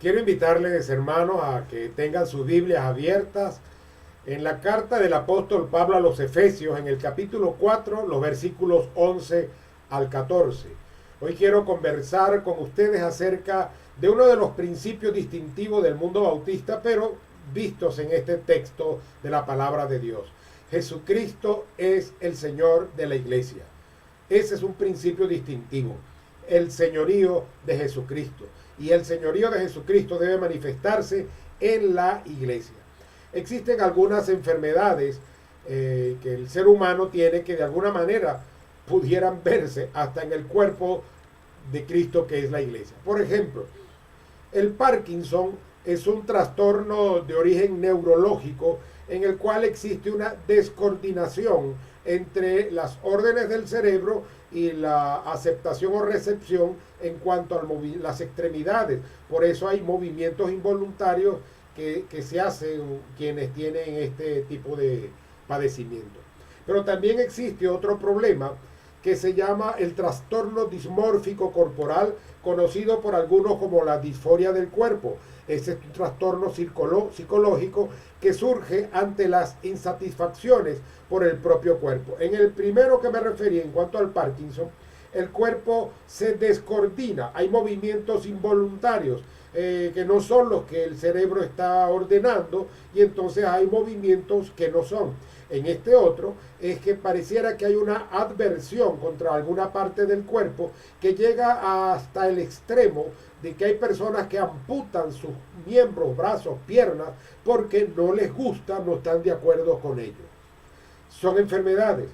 Quiero invitarles, hermanos, a que tengan sus Biblias abiertas en la carta del apóstol Pablo a los Efesios, en el capítulo 4, los versículos 11 al 14. Hoy quiero conversar con ustedes acerca de uno de los principios distintivos del mundo bautista, pero vistos en este texto de la palabra de Dios. Jesucristo es el Señor de la iglesia. Ese es un principio distintivo, el señorío de Jesucristo. Y el señorío de Jesucristo debe manifestarse en la iglesia. Existen algunas enfermedades que el ser humano tiene que de alguna manera pudieran verse hasta en el cuerpo de Cristo, que es la iglesia. Por ejemplo, el Parkinson es un trastorno de origen neurológico en el cual existe una descoordinación entre las órdenes del cerebro y la aceptación o recepción en cuanto a las extremidades. Por eso hay movimientos involuntarios que se hacen quienes tienen este tipo de padecimiento. Pero también existe otro problema que se llama el trastorno dismórfico corporal, conocido por algunos como la disforia del cuerpo. Ese es un trastorno psicológico que surge ante las insatisfacciones por el propio cuerpo. En el primero que me referí, en cuanto al Parkinson, el cuerpo se descoordina, hay movimientos involuntarios que no son los que el cerebro está ordenando, y entonces hay movimientos que no son. En este otro es que pareciera que hay una adversión contra alguna parte del cuerpo que llega hasta el extremo de que hay personas que amputan sus miembros, brazos, piernas, porque no les gusta, no están de acuerdo con ello. Son enfermedades.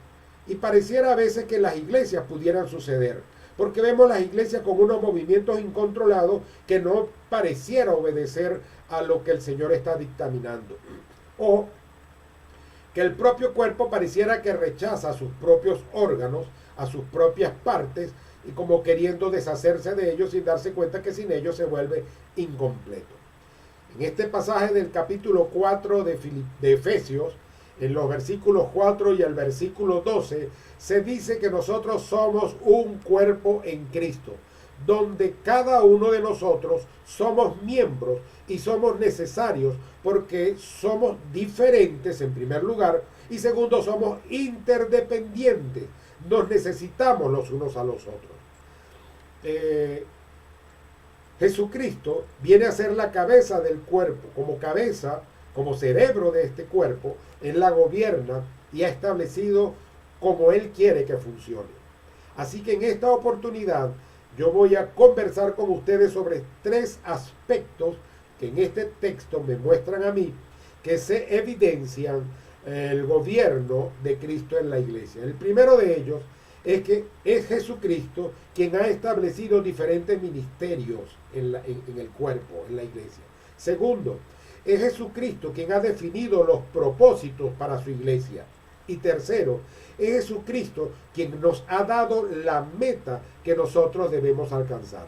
Y pareciera a veces que en las iglesias pudieran suceder, porque vemos las iglesias con unos movimientos incontrolados que no pareciera obedecer a lo que el Señor está dictaminando. O que el propio cuerpo pareciera que rechaza a sus propios órganos, a sus propias partes, y como queriendo deshacerse de ellos sin darse cuenta que sin ellos se vuelve incompleto. En este pasaje del capítulo 4 de Efesios, en los versículos 4 y el versículo 12, se dice que nosotros somos un cuerpo en Cristo, donde cada uno de nosotros somos miembros y somos necesarios porque somos diferentes en primer lugar, y segundo, somos interdependientes, nos necesitamos los unos a los otros. Jesucristo viene a ser la cabeza del cuerpo, como cerebro de este cuerpo. Él la gobierna y ha establecido como Él quiere que funcione. Así que en esta oportunidad yo voy a conversar con ustedes sobre tres aspectos que en este texto me muestran a mí que se evidencian el gobierno de Cristo en la iglesia. El primero de ellos es que es Jesucristo quien ha establecido diferentes ministerios en el cuerpo, en la iglesia. Segundo, es Jesucristo quien ha definido los propósitos para su iglesia. Y tercero, es Jesucristo quien nos ha dado la meta que nosotros debemos alcanzar.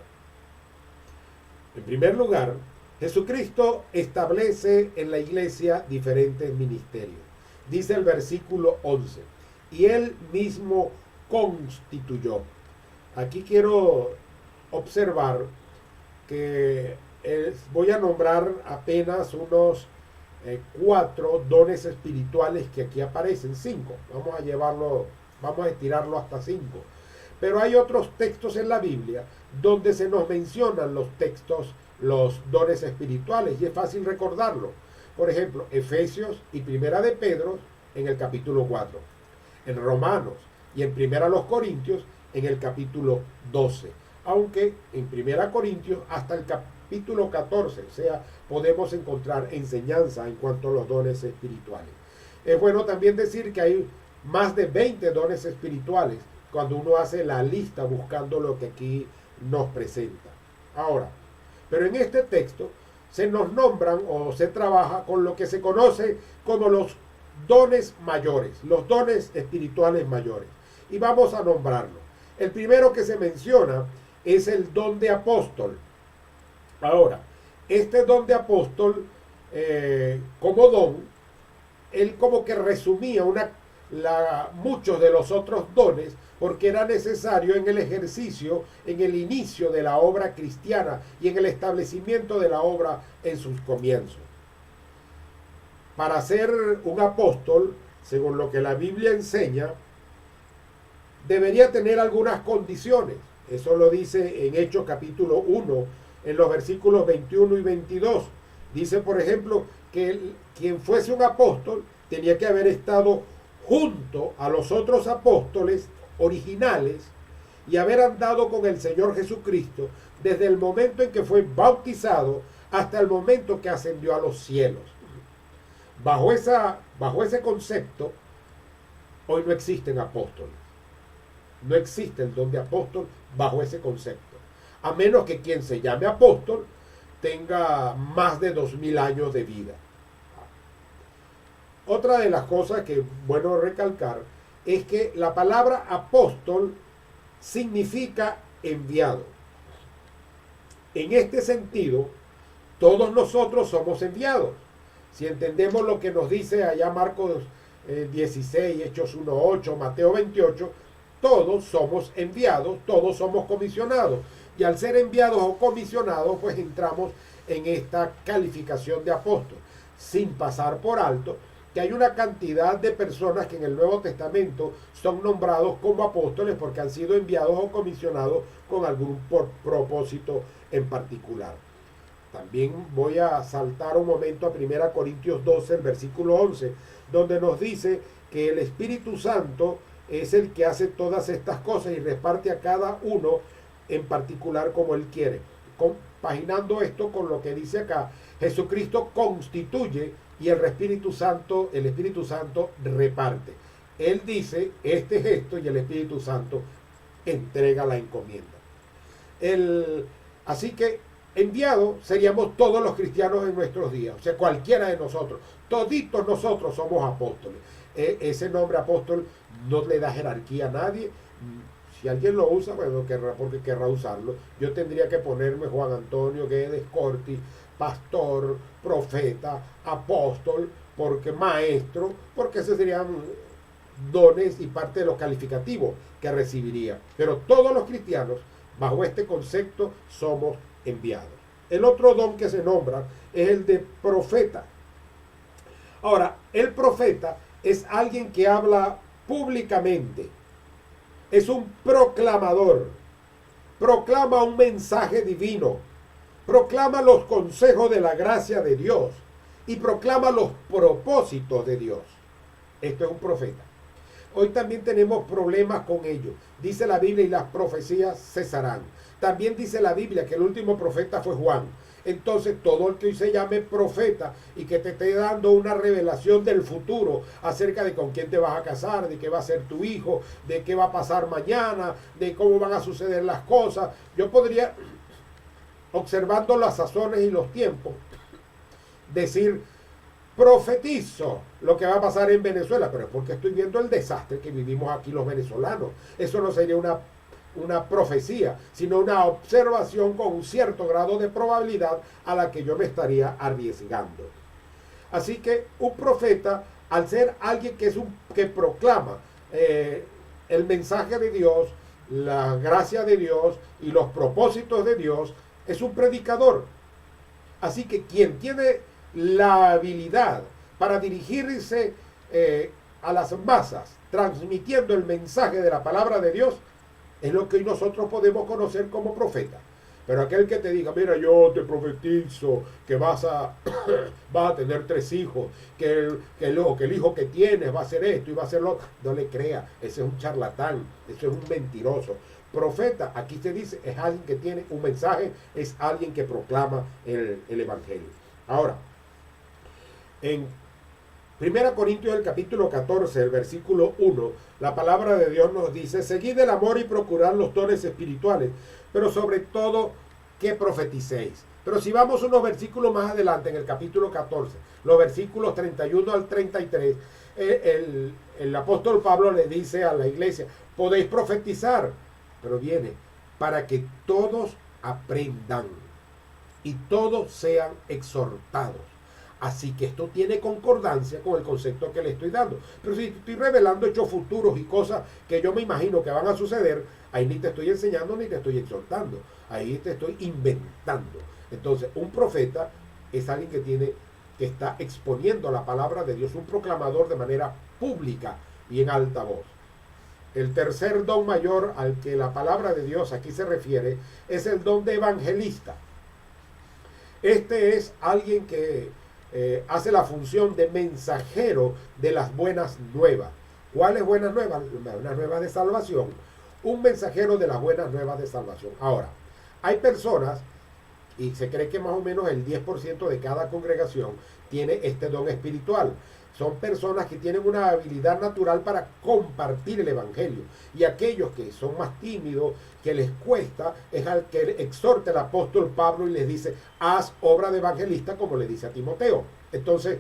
En primer lugar, Jesucristo establece en la iglesia diferentes ministerios. Dice el versículo 11, y Él mismo constituyó. Aquí quiero observar que voy a nombrar apenas unos 4 dones espirituales que aquí aparecen, 5. Vamos a estirarlo hasta 5. Pero hay otros textos en la Biblia donde se nos mencionan los dones espirituales, y es fácil recordarlo. Por ejemplo, Efesios y Primera de Pedro en el capítulo 4, en Romanos y en Primera los Corintios en el capítulo 12, aunque en Primera Corintios hasta el capítulo 14, o sea, podemos encontrar enseñanza en cuanto a los dones espirituales. Es bueno también decir que hay más de 20 dones espirituales cuando uno hace la lista buscando lo que aquí nos presenta. Ahora, pero en este texto se nos nombran o se trabaja con lo que se conoce como los dones mayores, los dones espirituales mayores. Y vamos a nombrarlo. El primero que se menciona es el don de apóstol. Ahora, este don de apóstol, como don, él como que resumía muchos de los otros dones, porque era necesario en el ejercicio, en el inicio de la obra cristiana y en el establecimiento de la obra en sus comienzos. Para ser un apóstol, según lo que la Biblia enseña, debería tener algunas condiciones. Eso lo dice en Hechos capítulo 1, en los versículos 21 y 22. Dice, por ejemplo, que quien fuese un apóstol tenía que haber estado junto a los otros apóstoles originales y haber andado con el Señor Jesucristo desde el momento en que fue bautizado hasta el momento que ascendió a los cielos. Bajo ese concepto, hoy no existen apóstoles. No existe el don de apóstol bajo ese concepto. A menos que quien se llame apóstol tenga más de 2000 años de vida. Otra de las cosas que es bueno recalcar es que la palabra apóstol significa enviado. En este sentido, todos nosotros somos enviados. Si entendemos lo que nos dice allá Marcos 16, Hechos 1:8, Mateo 28, todos somos enviados, todos somos comisionados. Y al ser enviados o comisionados, pues entramos en esta calificación de apóstol, sin pasar por alto que hay una cantidad de personas que en el Nuevo Testamento son nombrados como apóstoles porque han sido enviados o comisionados con algún propósito en particular. También voy a saltar un momento a 1 Corintios 12, el versículo 11, donde nos dice que el Espíritu Santo es el que hace todas estas cosas y reparte a cada uno en particular como Él quiere. Compaginando esto con lo que dice acá, Jesucristo constituye y el Espíritu Santo reparte. Él dice, este es esto, y el Espíritu Santo entrega la encomienda. Así que enviados seríamos todos los cristianos en nuestros días, o sea, cualquiera de nosotros, toditos nosotros somos apóstoles. Ese nombre apóstol no le da jerarquía a nadie. Si alguien lo usa, bueno, porque querrá usarlo. Yo tendría que ponerme Juan Antonio Guedes Corti, pastor, profeta, apóstol, porque maestro, porque esos serían dones y parte de los calificativos que recibiría. Pero todos los cristianos, bajo este concepto, somos enviados. El otro don que se nombra es el de profeta. Ahora, el profeta es alguien que habla públicamente. Es un proclamador. Proclama un mensaje divino. Proclama los consejos de la gracia de Dios. Y proclama los propósitos de Dios. Esto es un profeta. Hoy también tenemos problemas con ello. Dice la Biblia, y las profecías cesarán. También dice la Biblia que el último profeta fue Juan. Entonces todo el que hoy se llame profeta y que te esté dando una revelación del futuro acerca de con quién te vas a casar, de qué va a ser tu hijo, de qué va a pasar mañana, de cómo van a suceder las cosas, yo podría, observando las sazones y los tiempos, decir, profetizo lo que va a pasar en Venezuela, pero es porque estoy viendo el desastre que vivimos aquí los venezolanos. Eso no sería una profecía, sino una observación con un cierto grado de probabilidad a la que yo me estaría arriesgando. Así que un profeta, al ser alguien que proclama el mensaje de Dios, la gracia de Dios y los propósitos de Dios, es un predicador. Así que quien tiene la habilidad para dirigirse a las masas, transmitiendo el mensaje de la palabra de Dios, es lo que hoy nosotros podemos conocer como profeta. Pero aquel que te diga, mira, yo te profetizo que vas a tener 3 hijos, que el hijo que tienes va a hacer esto y va a hacer lo otro, no le crea, ese es un charlatán, ese es un mentiroso. Profeta, aquí se dice, es alguien que tiene un mensaje, es alguien que proclama el evangelio. Ahora, en 1 Corintios el capítulo 14, el versículo 1, la palabra de Dios nos dice, seguid el amor y procurad los dones espirituales, pero sobre todo que profeticéis. Pero si vamos unos versículos más adelante, en el capítulo 14, los versículos 31 al 33, el apóstol Pablo le dice a la iglesia, podéis profetizar, pero viene, para que todos aprendan y todos sean exhortados. Así que esto tiene concordancia con el concepto que le estoy dando. Pero si estoy revelando hechos futuros y cosas que yo me imagino que van a suceder, ahí ni te estoy enseñando ni te estoy exhortando. Ahí te estoy inventando. Entonces, un profeta es alguien que está exponiendo la palabra de Dios, un proclamador de manera pública y en alta voz. El tercer don mayor al que la palabra de Dios aquí se refiere es el don de evangelista. Este es alguien que hace la función de mensajero de las buenas nuevas. ¿Cuáles buenas nuevas? Las buenas nuevas de salvación. Un mensajero de las buenas nuevas de salvación. Ahora, hay personas, y se cree que más o menos el 10% de cada congregación tiene este don espiritual. Son personas que tienen una habilidad natural para compartir el evangelio. Y aquellos que son más tímidos, que les cuesta, es al que exhorta el apóstol Pablo y les dice, haz obra de evangelista, como le dice a Timoteo. Entonces,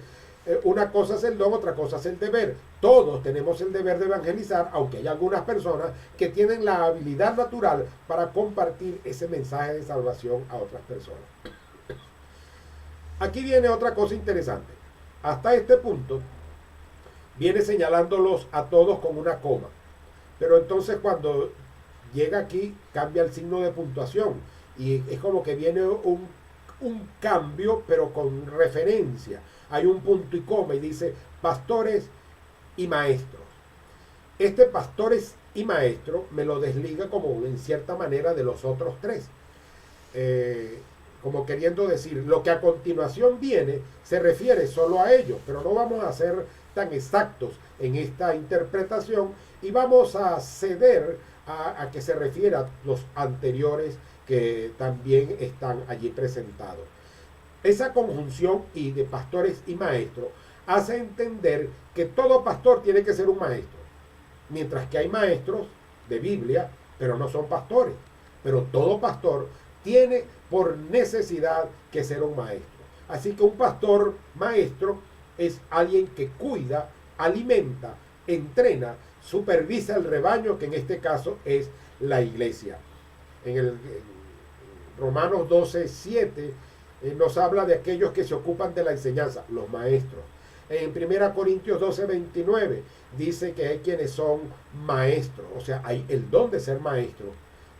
una cosa es el don, otra cosa es el deber. Todos tenemos el deber de evangelizar, aunque hay algunas personas que tienen la habilidad natural para compartir ese mensaje de salvación a otras personas. Aquí viene otra cosa interesante. Hasta este punto viene señalándolos a todos con una coma. Pero entonces cuando llega aquí cambia el signo de puntuación. Y es como que viene un cambio, pero con referencia. Hay un punto y coma y dice pastores y maestros. Este pastores y maestros me lo desliga como en cierta manera de los otros tres. Como queriendo decir, lo que a continuación viene se refiere solo a ellos, pero no vamos a ser tan exactos en esta interpretación y vamos a ceder a que se refiera a los anteriores que también están allí presentados. Esa conjunción y de pastores y maestros hace entender que todo pastor tiene que ser un maestro, mientras que hay maestros de Biblia, pero no son pastores. Pero todo pastor tiene por necesidad que ser un maestro. Así que un pastor maestro es alguien que cuida, alimenta, entrena, supervisa el rebaño, que en este caso es la iglesia. En Romanos 12:7 nos habla de aquellos que se ocupan de la enseñanza, los maestros. En 1 Corintios 12:29 dice que hay quienes son maestros, o sea, hay el don de ser maestro,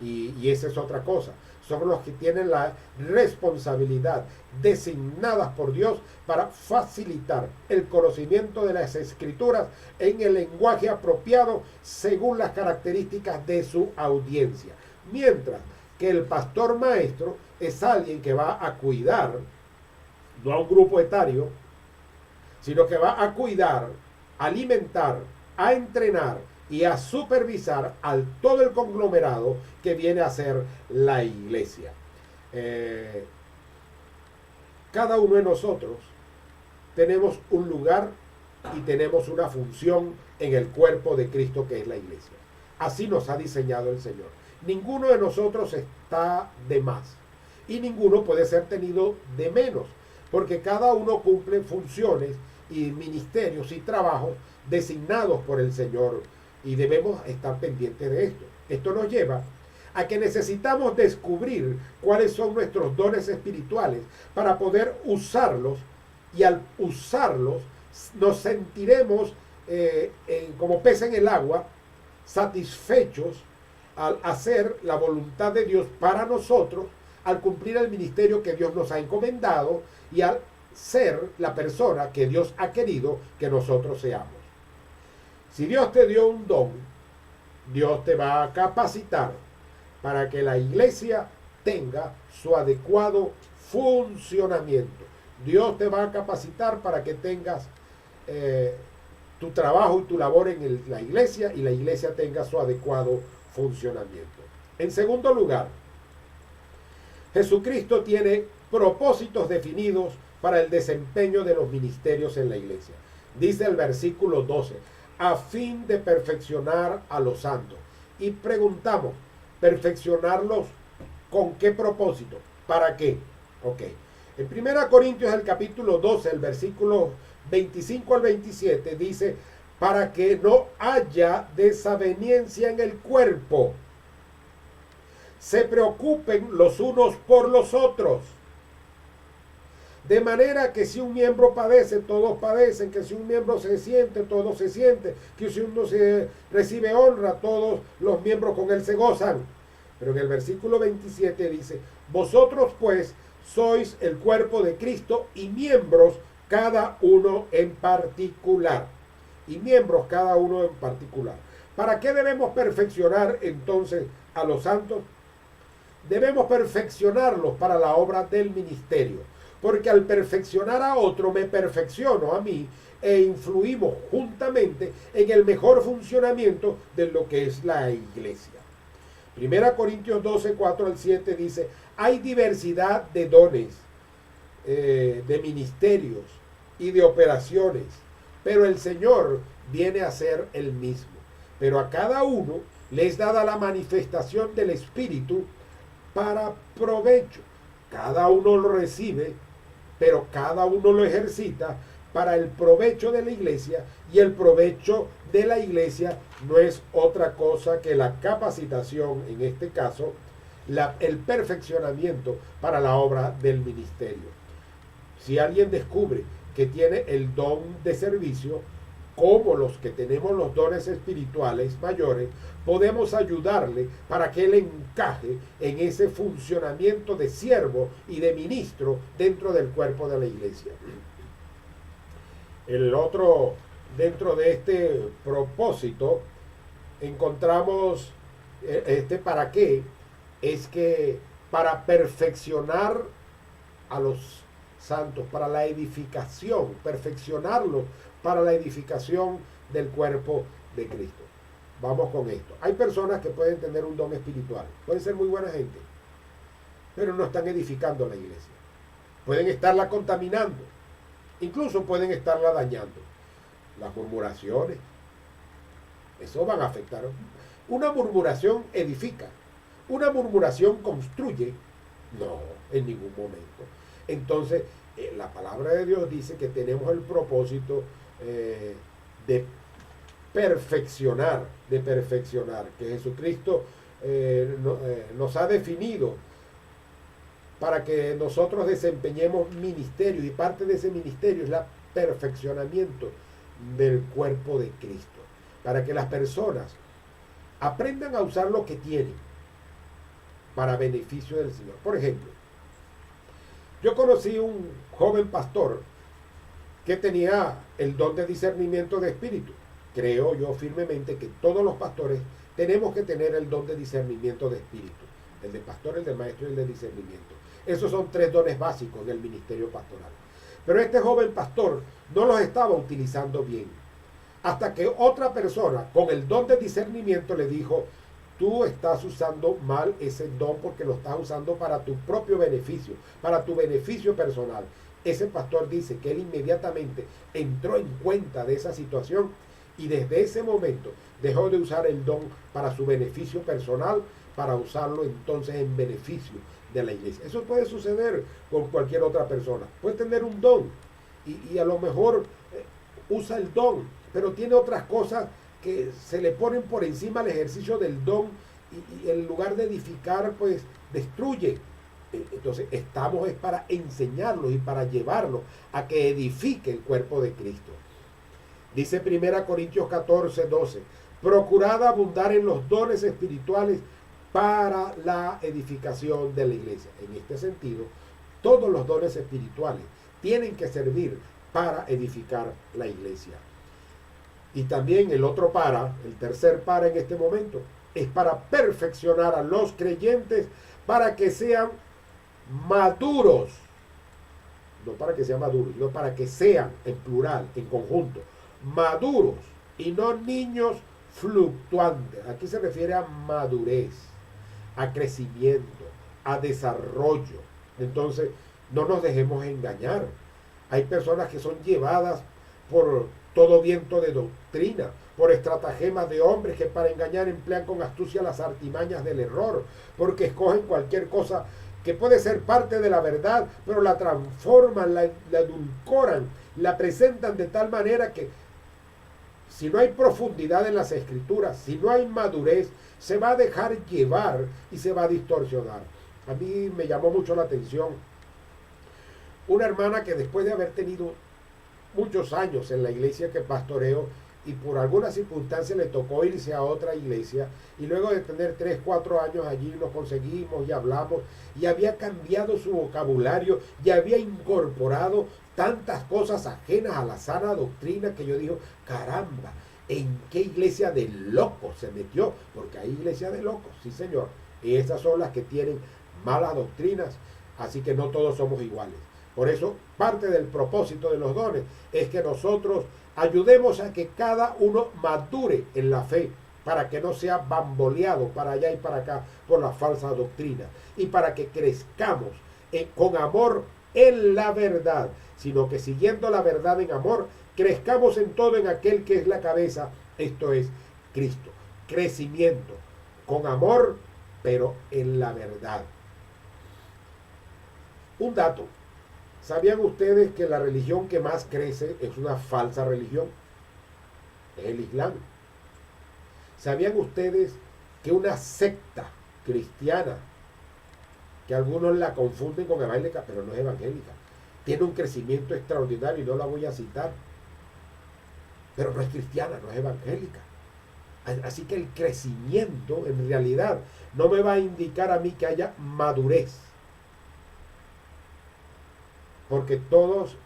y esa es otra cosa. Son los que tienen la responsabilidad designadas por Dios para facilitar el conocimiento de las escrituras en el lenguaje apropiado según las características de su audiencia. Mientras que el pastor maestro es alguien que va a cuidar, no a un grupo etario, sino que va a cuidar, alimentar, a entrenar y a supervisar al todo el conglomerado que viene a ser la iglesia. Cada uno de nosotros tenemos un lugar y tenemos una función en el cuerpo de Cristo, que es la iglesia. Así nos ha diseñado el Señor. Ninguno de nosotros está de más y ninguno puede ser tenido de menos, porque cada uno cumple funciones y ministerios y trabajos designados por el Señor, y debemos estar pendientes de esto. Esto nos lleva a que necesitamos descubrir cuáles son nuestros dones espirituales para poder usarlos, y al usarlos nos sentiremos como pez en el agua, satisfechos al hacer la voluntad de Dios para nosotros, al cumplir el ministerio que Dios nos ha encomendado y al ser la persona que Dios ha querido que nosotros seamos. Si Dios te dio un don, Dios te va a capacitar para que la iglesia tenga su adecuado funcionamiento. Dios te va a capacitar para que tengas tu trabajo y tu labor en la iglesia, y la iglesia tenga su adecuado funcionamiento. En segundo lugar, Jesucristo tiene propósitos definidos para el desempeño de los ministerios en la iglesia. Dice el versículo 12, a fin de perfeccionar a los santos. Y preguntamos, ¿perfeccionarlos con qué propósito? ¿Para qué? Ok. En 1 Corintios, el capítulo 12, el versículo 25 al 27, dice, para que no haya desaveniencia en el cuerpo, se preocupen los unos por los otros. De manera que si un miembro padece, todos padecen, que si un miembro se siente, todos se sienten, que si uno se recibe honra, todos los miembros con él se gozan. Pero en el versículo 27 dice, vosotros pues sois el cuerpo de Cristo y miembros cada uno en particular. Y miembros cada uno en particular. ¿Para qué debemos perfeccionar entonces a los santos? Debemos perfeccionarlos para la obra del ministerio. Porque al perfeccionar a otro me perfecciono a mí e influimos juntamente en el mejor funcionamiento de lo que es la iglesia. 1 Corintios 12, 4 al 7 dice, hay diversidad de dones, de ministerios y de operaciones, pero el Señor viene a ser el mismo. Pero a cada uno le es dada la manifestación del Espíritu para provecho. Cada uno lo recibe, pero cada uno lo ejercita para el provecho de la iglesia, y el provecho de la iglesia no es otra cosa que la capacitación, en este caso, el perfeccionamiento para la obra del ministerio. Si alguien descubre que tiene el don de servicio, como los que tenemos los dones espirituales mayores, podemos ayudarle para que él encaje en ese funcionamiento de siervo y de ministro dentro del cuerpo de la iglesia. El otro, dentro de este propósito, encontramos para qué, es que para perfeccionar a los santos, para la edificación, perfeccionarlos para la edificación del cuerpo de Cristo. Vamos con esto. Hay personas que pueden tener un don espiritual, pueden ser muy buena gente, pero no están edificando la iglesia. Pueden estarla contaminando, incluso pueden estarla dañando. Las murmuraciones, eso van a afectar. Una murmuración edifica, una murmuración construye, no, en ningún momento. Entonces, la palabra de Dios dice que tenemos el propósito de perfeccionar, que Jesucristo nos ha definido para que nosotros desempeñemos ministerio, y parte de ese ministerio es el perfeccionamiento del cuerpo de Cristo, para que las personas aprendan a usar lo que tienen para beneficio del Señor. Por ejemplo, yo conocí un joven pastor que tenía el don de discernimiento de espíritu. Creo yo firmemente que todos los pastores tenemos que tener el don de discernimiento de espíritu. El de pastor, el de maestro y el de discernimiento. Esos son 3 dones básicos del ministerio pastoral. Pero este joven pastor no los estaba utilizando bien. Hasta que otra persona con el don de discernimiento le dijo, tú estás usando mal ese don porque lo estás usando para tu propio beneficio, para tu beneficio personal. Ese pastor dice que él inmediatamente entró en cuenta de esa situación y desde ese momento dejó de usar el don para su beneficio personal, para usarlo entonces en beneficio de la iglesia. Eso puede suceder con cualquier otra persona. Puede tener un don y a lo mejor usa el don, pero tiene otras cosas que se le ponen por encima al ejercicio del don y en lugar de edificar, pues destruye. Entonces estamos es para enseñarlos y para llevarlos a que edifique el cuerpo de Cristo. Dice 1 Corintios 14, 12, procurad abundar en los dones espirituales para la edificación de la iglesia. En este sentido, todos los dones espirituales tienen que servir para edificar la iglesia. Y también el tercer para en este momento, es para perfeccionar a los creyentes para que sean maduros. No para que sean maduros, sino para que sean, en plural, en conjunto, maduros y no niños fluctuantes. Aquí se refiere a madurez, a crecimiento, a desarrollo. Entonces, no nos dejemos engañar. Hay personas que son llevadas por todo viento de doctrina, por estratagemas de hombres que para engañar emplean con astucia las artimañas del error, porque escogen cualquier cosa que puede ser parte de la verdad, pero la transforman, la edulcoran, la presentan de tal manera que si no hay profundidad en las escrituras, si no hay madurez, se va a dejar llevar y se va a distorsionar. A mí me llamó mucho la atención una hermana que después de haber tenido muchos años en la iglesia que pastoreo y por alguna circunstancia le tocó irse a otra iglesia y luego de tener 3, 4 años allí nos conseguimos y hablamos y había cambiado su vocabulario y había incorporado tantas cosas ajenas a la sana doctrina que yo digo, caramba, ¿en qué iglesia de locos se metió? Porque hay iglesias de locos, sí señor, y esas son las que tienen malas doctrinas, así que no todos somos iguales. Por eso, parte del propósito de los dones es que nosotros ayudemos a que cada uno madure en la fe para que no sea bamboleado para allá y para acá por la falsa doctrina y para que crezcamos con amor en la verdad, sino que siguiendo la verdad en amor, crezcamos en todo en aquel que es la cabeza, esto es Cristo. Crecimiento con amor, pero en la verdad. Un dato. ¿Sabían ustedes que la religión que más crece es una falsa religión? Es el Islam. ¿Sabían ustedes que una secta cristiana, que algunos la confunden con evangélica, pero no es evangélica, tiene un crecimiento extraordinario y no la voy a citar, pero no es cristiana, no es evangélica? Así que el crecimiento en realidad no me va a indicar a mí que haya madurez. Porque todos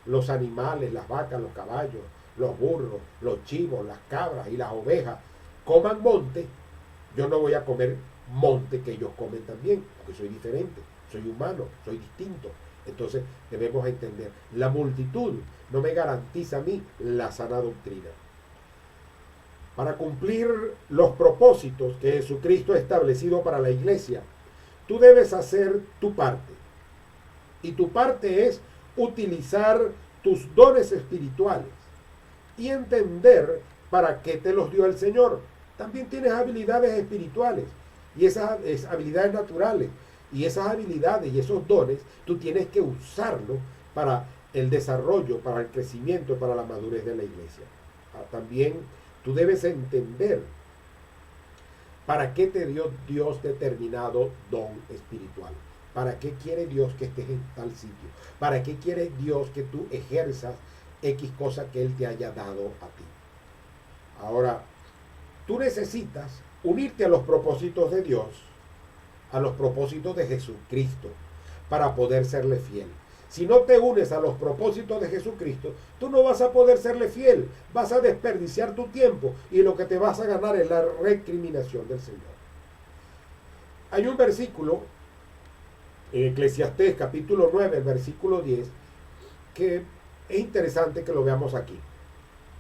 los animales, las vacas, los caballos, los burros, los chivos, las cabras y las ovejas coman monte, yo no voy a comer monte que ellos comen también, porque soy diferente, soy humano, soy distinto. Entonces debemos entender, la multitud no me garantiza a mí la sana doctrina. Para cumplir los propósitos que Jesucristo ha establecido para la iglesia, tú debes hacer tu parte. Y tu parte es utilizar tus dones espirituales y entender para qué te los dio el Señor. También tienes habilidades espirituales y esas habilidades naturales. Y esas habilidades y esos dones tú tienes que usarlos para el desarrollo, para el crecimiento, para la madurez de la iglesia. También tú debes entender para qué te dio Dios determinado don espiritual. ¿Para qué quiere Dios que estés en tal sitio? ¿Para qué quiere Dios que tú ejerzas X cosa que Él te haya dado a ti? Ahora, tú necesitas unirte a los propósitos de Dios, a los propósitos de Jesucristo, para poder serle fiel. Si no te unes a los propósitos de Jesucristo, tú no vas a poder serle fiel. Vas a desperdiciar tu tiempo y lo que te vas a ganar es la recriminación del Señor. Hay un versículo en Eclesiastés capítulo 9, el versículo 10, que es interesante que lo veamos aquí.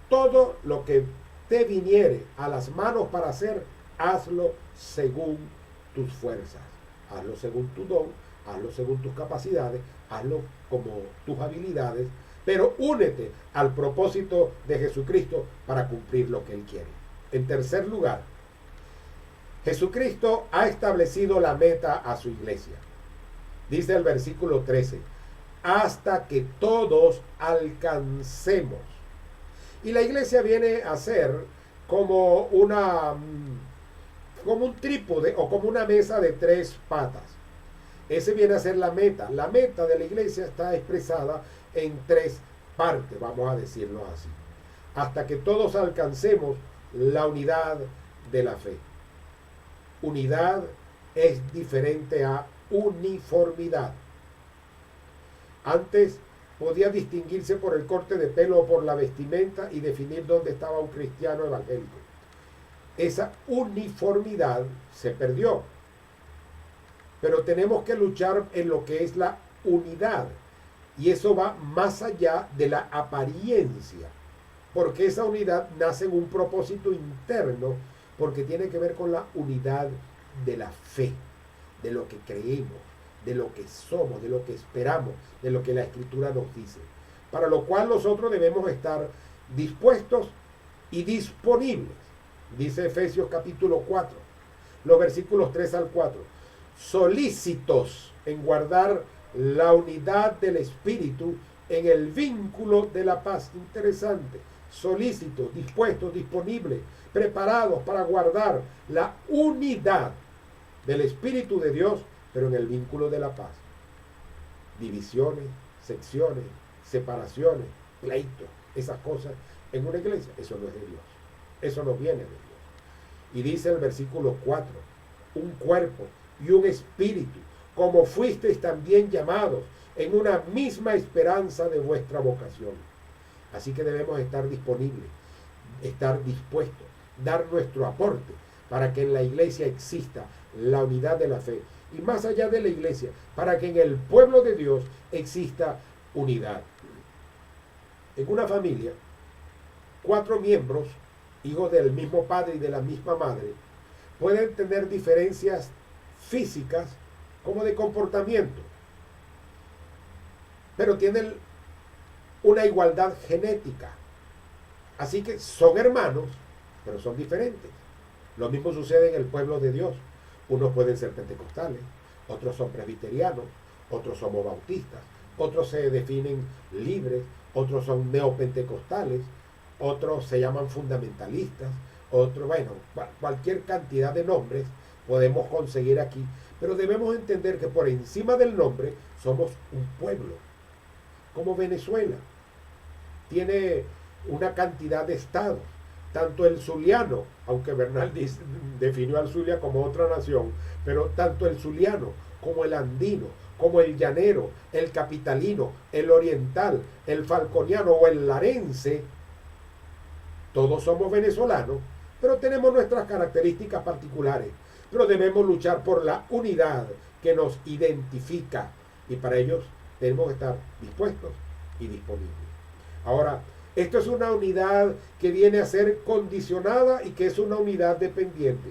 Todo lo que te viniere a las manos para hacer, hazlo según tus fuerzas. Hazlo según tu don, hazlo según tus capacidades, hazlo como tus habilidades, pero únete al propósito de Jesucristo para cumplir lo que Él quiere. En tercer lugar, Jesucristo ha establecido la meta a su iglesia. Dice el versículo 13, hasta que todos alcancemos. Y la iglesia viene a ser como un trípode o como una mesa de 3 patas. Ese viene a ser la meta. La meta de la iglesia está expresada en 3 partes, vamos a decirlo así. Hasta que todos alcancemos la unidad de la fe. Unidad es diferente a uniformidad. Antes podía distinguirse por el corte de pelo o por la vestimenta y definir dónde estaba un cristiano evangélico. Esa uniformidad se perdió. Pero tenemos que luchar en lo que es la unidad. Y eso va más allá de la apariencia. Porque esa unidad nace en un propósito interno, porque tiene que ver con la unidad de la fe, de lo que creemos, de lo que somos, de lo que esperamos, de lo que la Escritura nos dice. Para lo cual nosotros debemos estar dispuestos y disponibles. Dice Efesios capítulo 4, los versículos 3 al 4. Solícitos en guardar la unidad del Espíritu en el vínculo de la paz. Interesante. Solícitos, dispuestos, disponibles, preparados para guardar la unidad del Espíritu de Dios, pero en el vínculo de la paz. Divisiones, secciones, separaciones, pleitos, esas cosas en una iglesia. Eso no es de Dios. Eso no viene de Dios. Y dice el versículo 4, un cuerpo y un espíritu, como fuisteis también llamados, en una misma esperanza de vuestra vocación. Así que debemos estar disponibles, estar dispuestos, dar nuestro aporte para que en la iglesia exista la unidad de la fe. Y más allá de la iglesia, para que en el pueblo de Dios exista unidad. En una familia, 4 miembros, hijos del mismo padre y de la misma madre, pueden tener diferencias físicas como de comportamiento, pero tienen una igualdad genética. Así que son hermanos, pero son diferentes. Lo mismo sucede en el pueblo de Dios. Unos pueden ser pentecostales, otros son presbiterianos, otros somos bautistas, otros se definen libres, otros son neopentecostales, otros se llaman fundamentalistas, otros, bueno, cualquier cantidad de nombres podemos conseguir aquí, pero debemos entender que por encima del nombre somos un pueblo, como Venezuela. Tiene una cantidad de estados, tanto el zuliano, aunque Bernal definió al Zulia como otra nación, pero tanto el zuliano como el andino, como el llanero, el capitalino, el oriental, el falconiano o el larense, todos somos venezolanos, pero tenemos nuestras características particulares, pero debemos luchar por la unidad que nos identifica y para ellos tenemos que estar dispuestos y disponibles. Ahora, esto es una unidad que viene a ser condicionada y que es una unidad dependiente.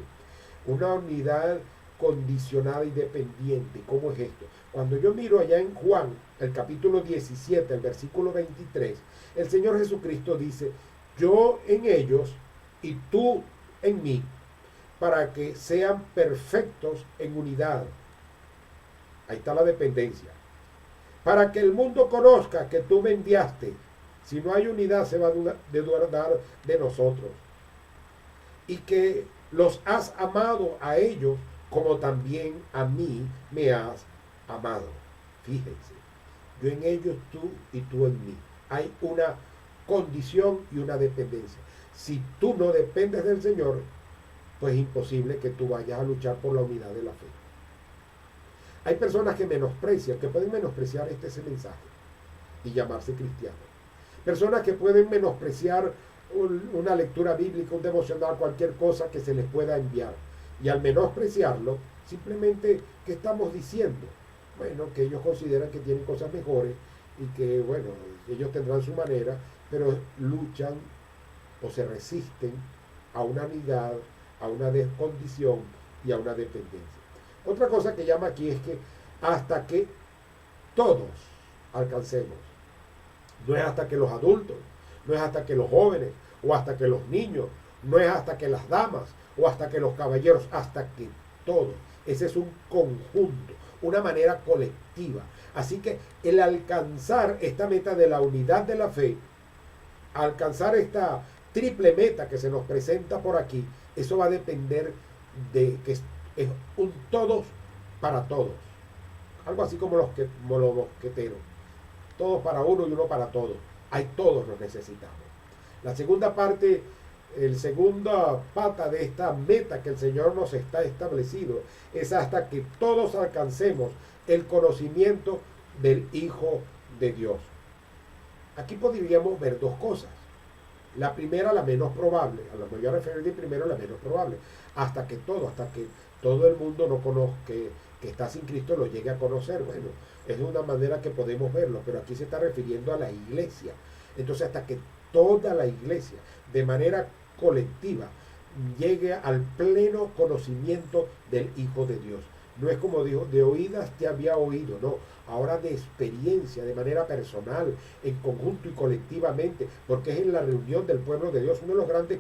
Una unidad condicionada y dependiente. ¿Cómo es esto? Cuando yo miro allá en Juan, el capítulo 17, el versículo 23, el Señor Jesucristo dice, yo en ellos y tú en mí, para que sean perfectos en unidad. Ahí está la dependencia. Para que el mundo conozca que tú me enviaste. Si no hay unidad, se va a dudar de nosotros. Y que los has amado a ellos como también a mí me has amado. Fíjense, yo en ellos, tú y tú en mí. Hay una condición y una dependencia. Si tú no dependes del Señor, pues es imposible que tú vayas a luchar por la unidad de la fe. Hay personas que menosprecian, que pueden menospreciar ese mensaje y llamarse cristianos. Personas que pueden menospreciar una lectura bíblica, un devocional, cualquier cosa que se les pueda enviar. Y al menospreciarlo, simplemente, ¿qué estamos diciendo? Bueno, que ellos consideran que tienen cosas mejores y que, bueno, ellos tendrán su manera, pero luchan o se resisten a una unidad, a una condición y a una dependencia. Otra cosa que llama aquí es que hasta que todos alcancemos, no es hasta que los adultos, no es hasta que los jóvenes o hasta que los niños, no es hasta que las damas o hasta que los caballeros, hasta que todos. Ese es un conjunto, una manera colectiva. Así que el alcanzar esta meta de la unidad de la fe, alcanzar esta triple meta que se nos presenta por aquí, eso va a depender de que es un todos para todos. Algo así como los mosqueteros. Todos para uno y uno para todos. Ahí todos los necesitamos. La segunda parte, el segunda pata de esta meta que el Señor nos está establecido es hasta que todos alcancemos el conocimiento del Hijo de Dios. Aquí podríamos ver dos cosas. La primera, la menos probable. A lo que voy a referir primero, la menos probable. Hasta que todo el mundo no conozca, que está sin Cristo, lo llegue a conocer. Bueno, es de una manera que podemos verlo, pero aquí se está refiriendo a la iglesia. Entonces, hasta que toda la iglesia, de manera colectiva, llegue al pleno conocimiento del Hijo de Dios. No es como dijo, de oídas te había oído, no. Ahora de experiencia, de manera personal, en conjunto y colectivamente, porque es en la reunión del pueblo de Dios. Uno de los grandes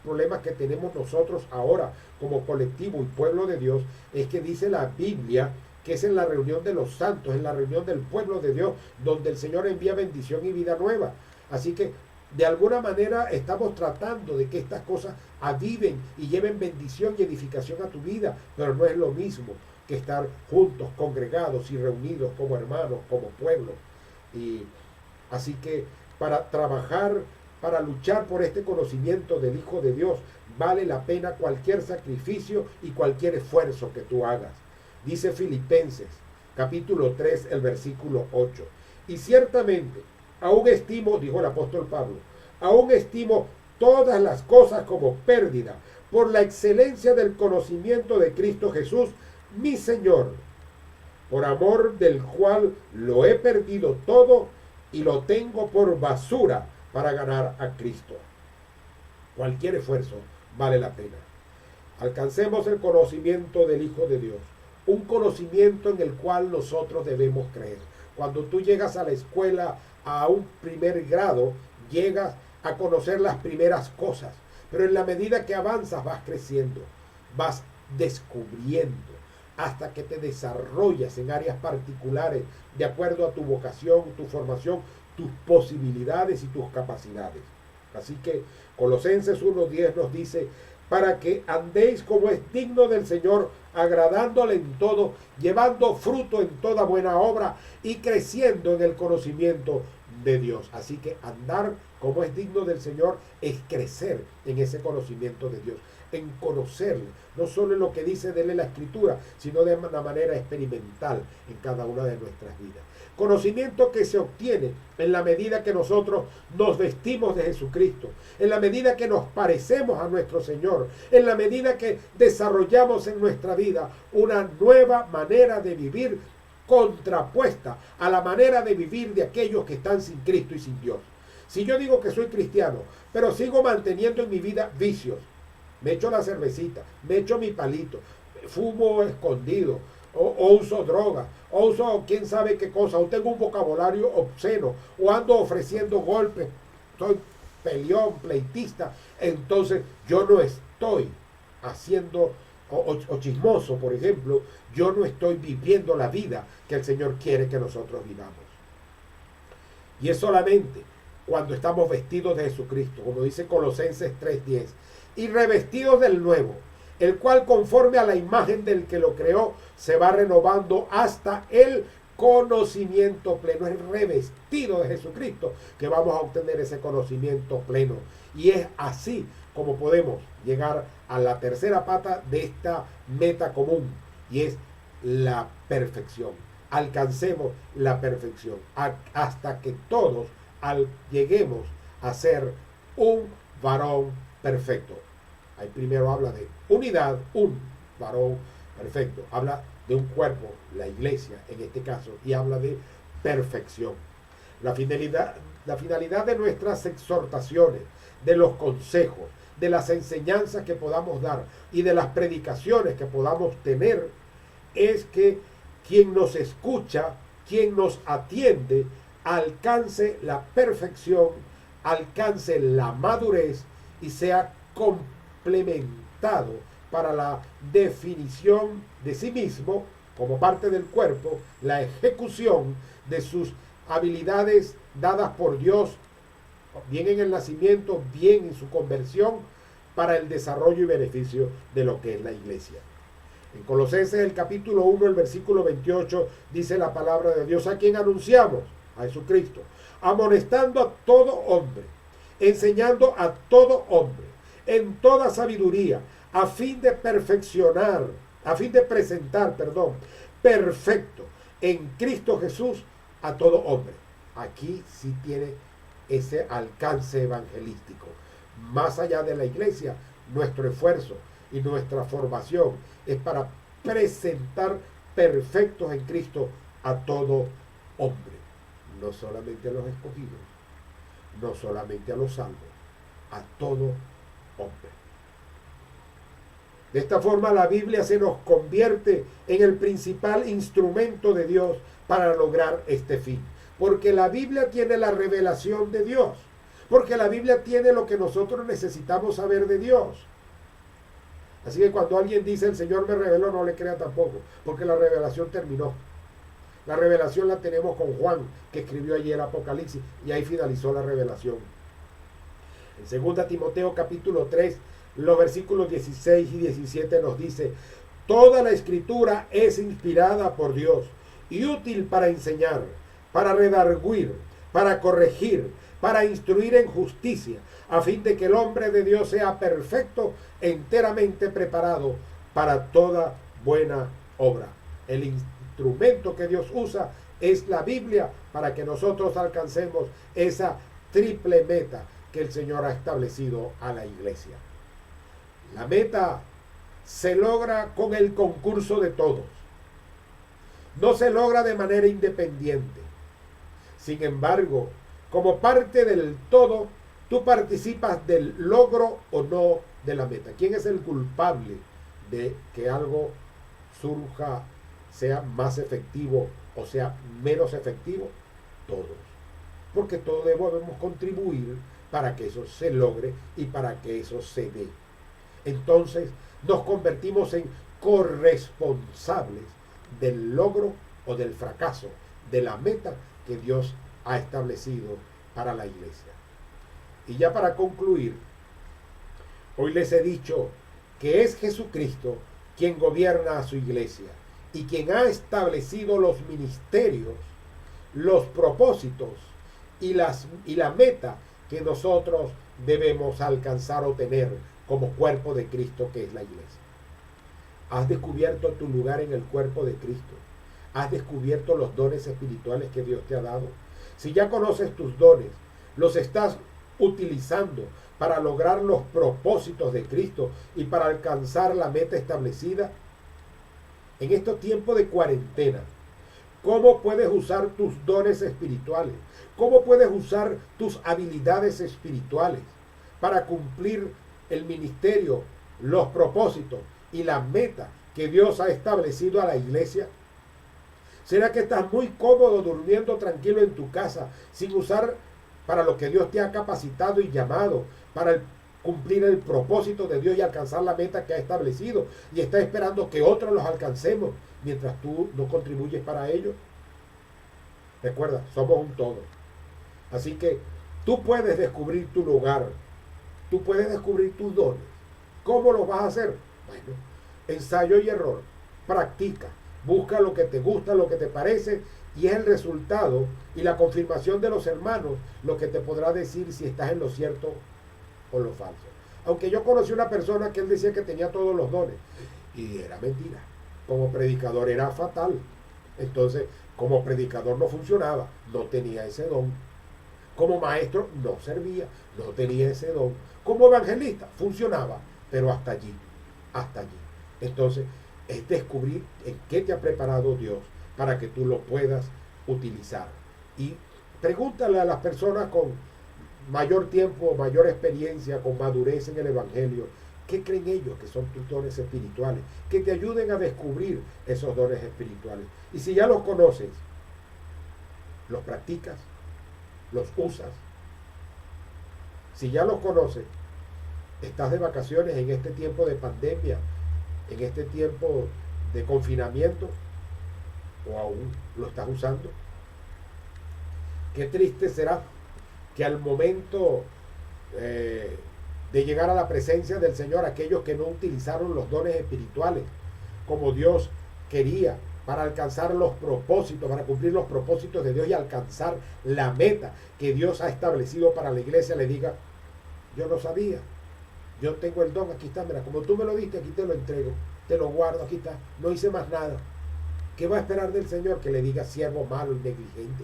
problemas que tenemos nosotros ahora como colectivo y pueblo de Dios, es que dice la Biblia que es en la reunión de los santos, en la reunión del pueblo de Dios, donde el Señor envía bendición y vida nueva. Así que de alguna manera estamos tratando de que estas cosas aviven y lleven bendición y edificación a tu vida, pero no es lo mismo que estar juntos, congregados y reunidos como hermanos, como pueblo. Y así que para trabajar, para luchar por este conocimiento del Hijo de Dios, vale la pena cualquier sacrificio y cualquier esfuerzo que tú hagas. Dice Filipenses, capítulo 3, el versículo 8. Y ciertamente, aún estimo, dijo el apóstol Pablo, aún estimo todas las cosas como pérdida por la excelencia del conocimiento de Cristo Jesús, mi Señor, por amor del cual lo he perdido todo y lo tengo por basura para ganar a Cristo. Cualquier esfuerzo vale la pena. Alcancemos el conocimiento del Hijo de Dios, un conocimiento en el cual nosotros debemos creer. Cuando tú llegas a la escuela a un primer grado, llegas a conocer las primeras cosas, pero en la medida que avanzas vas creciendo, vas descubriendo, hasta que te desarrollas en áreas particulares de acuerdo a tu vocación, tu formación, tus posibilidades y tus capacidades. Así que Colosenses 1:10 nos dice, para que andéis como es digno del Señor, agradándole en todo, llevando fruto en toda buena obra y creciendo en el conocimiento de Dios. Así que andar como es digno del Señor es crecer en ese conocimiento de Dios, en conocerle, no solo en lo que dice de él la Escritura, sino de una manera experimental en cada una de nuestras vidas. Conocimiento que se obtiene en la medida que nosotros nos vestimos de Jesucristo, en la medida que nos parecemos a nuestro Señor, en la medida que desarrollamos en nuestra vida una nueva manera de vivir contrapuesta a la manera de vivir de aquellos que están sin Cristo y sin Dios. Si yo digo que soy cristiano, pero sigo manteniendo en mi vida vicios, me echo la cervecita, me echo mi palito, fumo escondido, o uso droga, o uso quién sabe qué cosa, o tengo un vocabulario obsceno, o ando ofreciendo golpes, soy peleón, pleitista, entonces yo no estoy haciendo, o chismoso, por ejemplo, yo no estoy viviendo la vida que el Señor quiere que nosotros vivamos. Y es solamente cuando estamos vestidos de Jesucristo, como dice Colosenses 3:10, y revestidos del nuevo, el cual conforme a la imagen del que lo creó, se va renovando hasta el conocimiento pleno. Es revestido de Jesucristo que vamos a obtener ese conocimiento pleno. Y es así como podemos llegar a la tercera pata de esta meta común, y es la perfección. Alcancemos la perfección hasta que todos lleguemos a ser un varón perfecto. Ahí primero habla de unidad, un varón perfecto. Habla de un cuerpo, la iglesia en este caso, y habla de perfección. La finalidad de nuestras exhortaciones, de los consejos, de las enseñanzas que podamos dar y de las predicaciones que podamos tener, es que quien nos escucha, quien nos atiende, alcance la perfección, alcance la madurez y sea complementado para la definición de sí mismo como parte del cuerpo, la ejecución de sus habilidades dadas por Dios, bien en el nacimiento, bien en su conversión, para el desarrollo y beneficio de lo que es la iglesia. En Colosenses el capítulo 1, el versículo 28, dice la palabra de Dios, a quien anunciamos, a Jesucristo, amonestando a todo hombre, enseñando a todo hombre, en toda sabiduría, a fin de presentar, perfecto en Cristo Jesús a todo hombre. Aquí sí tiene ese alcance evangelístico. Más allá de la iglesia, nuestro esfuerzo y nuestra formación es para presentar perfectos en Cristo a todo hombre, no solamente a los escogidos, no solamente a los salvos, a todo hombre. De esta forma la Biblia se nos convierte en el principal instrumento de Dios para lograr este fin. Porque la Biblia tiene la revelación de Dios. Porque la Biblia tiene lo que nosotros necesitamos saber de Dios. Así que cuando alguien dice el Señor me reveló, no le crea tampoco. Porque la revelación terminó. La revelación la tenemos con Juan, que escribió allí el Apocalipsis. Y ahí finalizó la revelación. En 2 Timoteo capítulo 3, los versículos 16 y 17 nos dice, toda la escritura es inspirada por Dios y útil para enseñar, para redarguir, para corregir, para instruir en justicia, a fin de que el hombre de Dios sea perfecto, enteramente preparado para toda buena obra. El instrumento que Dios usa es la Biblia para que nosotros alcancemos esa triple meta que el Señor ha establecido a la iglesia. La meta se logra con el concurso de todos. No se logra de manera independiente. Sin embargo, como parte del todo, tú participas del logro o no de la meta. ¿Quién es el culpable de que algo surja, sea más efectivo o sea menos efectivo? Todos. Porque todos debemos contribuir para que eso se logre y para que eso se dé. Entonces nos convertimos en corresponsables del logro o del fracaso de la meta que Dios ha establecido para la iglesia. Y ya para concluir, hoy les he dicho que es Jesucristo quien gobierna a su iglesia y quien ha establecido los ministerios, los propósitos y la meta que nosotros debemos alcanzar o tener como cuerpo de Cristo, que es la iglesia. Has descubierto tu lugar en el cuerpo de Cristo. Has descubierto los dones espirituales que Dios te ha dado. Si ya conoces tus dones, los estás utilizando para lograr los propósitos de Cristo y para alcanzar la meta establecida. En estos tiempos de cuarentena, ¿cómo puedes usar tus dones espirituales? ¿Cómo puedes usar tus habilidades espirituales para cumplir el ministerio, los propósitos y la meta que Dios ha establecido a la iglesia? ¿Será que estás muy cómodo durmiendo tranquilo en tu casa sin usar para lo que Dios te ha capacitado y llamado para cumplir el propósito de Dios y alcanzar la meta que ha establecido, y estás esperando que otros los alcancemos mientras tú no contribuyes para ello? Recuerda, somos un todo. Así que tú puedes descubrir tu lugar, tú puedes descubrir tus dones. ¿Cómo lo vas a hacer? Bueno, ensayo y error, practica, busca lo que te gusta, lo que te parece, y es el resultado y la confirmación de los hermanos lo que te podrá decir si estás en lo cierto o lo falso. Aunque yo conocí una persona que él decía que tenía todos los dones, y era mentira. Como predicador era fatal. Entonces, como predicador no funcionaba, no tenía ese don. Como maestro no servía, no tenía ese don. Como evangelista funcionaba, pero hasta allí, hasta allí. Entonces, es descubrir en qué te ha preparado Dios para que tú lo puedas utilizar. Y pregúntale a las personas con mayor tiempo, mayor experiencia, con madurez en el evangelio, ¿qué creen ellos que son tus dones espirituales? Que te ayuden a descubrir esos dones espirituales. Y si ya los conoces, los practicas, los usas. Si ya los conoces, estás de vacaciones en este tiempo de pandemia, en este tiempo de confinamiento, o aún lo estás usando. Qué triste será que al momento de llegar a la presencia del Señor, aquellos que no utilizaron los dones espirituales como Dios quería para alcanzar los propósitos, para cumplir los propósitos de Dios y alcanzar la meta que Dios ha establecido para la iglesia, le diga: yo no sabía, yo tengo el don, aquí está, mira, como tú me lo diste, aquí te lo entrego, te lo guardo, aquí está, no hice más nada. ¿Qué va a esperar del Señor? Que le diga siervo malo y negligente.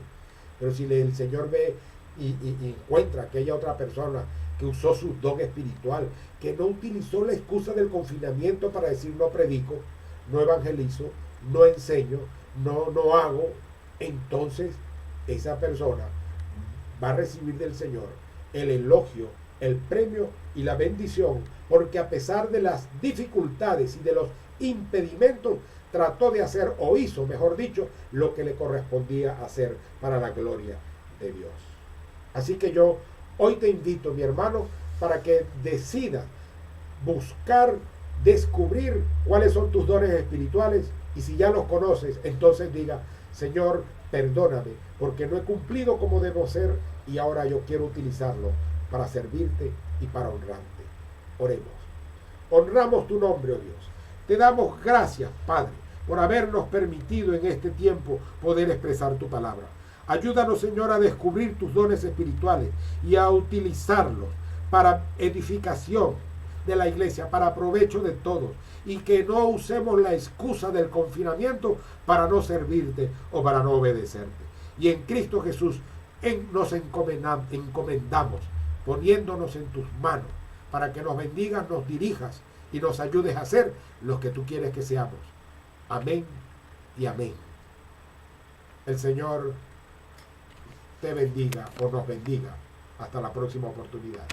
Pero si el Señor ve y encuentra aquella otra persona que usó su don espiritual, que no utilizó la excusa del confinamiento para decir no predico, no evangelizo, no enseño, no hago, entonces esa persona va a recibir del Señor el elogio, el premio y la bendición, porque a pesar de las dificultades y de los impedimentos, trató de hacer, o hizo, mejor dicho, lo que le correspondía hacer para la gloria de Dios. Así que yo hoy te invito, mi hermano, para que decidas buscar, descubrir cuáles son tus dones espirituales, y si ya los conoces, entonces diga: Señor, perdóname, porque no he cumplido como debo ser, y ahora yo quiero utilizarlo para servirte y para honrarte. Oremos. Honramos tu nombre, oh Dios. Te damos gracias, Padre, por habernos permitido en este tiempo poder expresar tu palabra. Ayúdanos, Señor, a descubrir tus dones espirituales y a utilizarlos para edificación de la iglesia, para provecho de todos, y que no usemos la excusa del confinamiento para no servirte o para no obedecerte. Y en Cristo Jesús nos encomendamos, poniéndonos en tus manos, para que nos bendigas, nos dirijas y nos ayudes a ser los que tú quieres que seamos. Amén y amén. El Señor te bendiga o nos bendiga. Hasta la próxima oportunidad.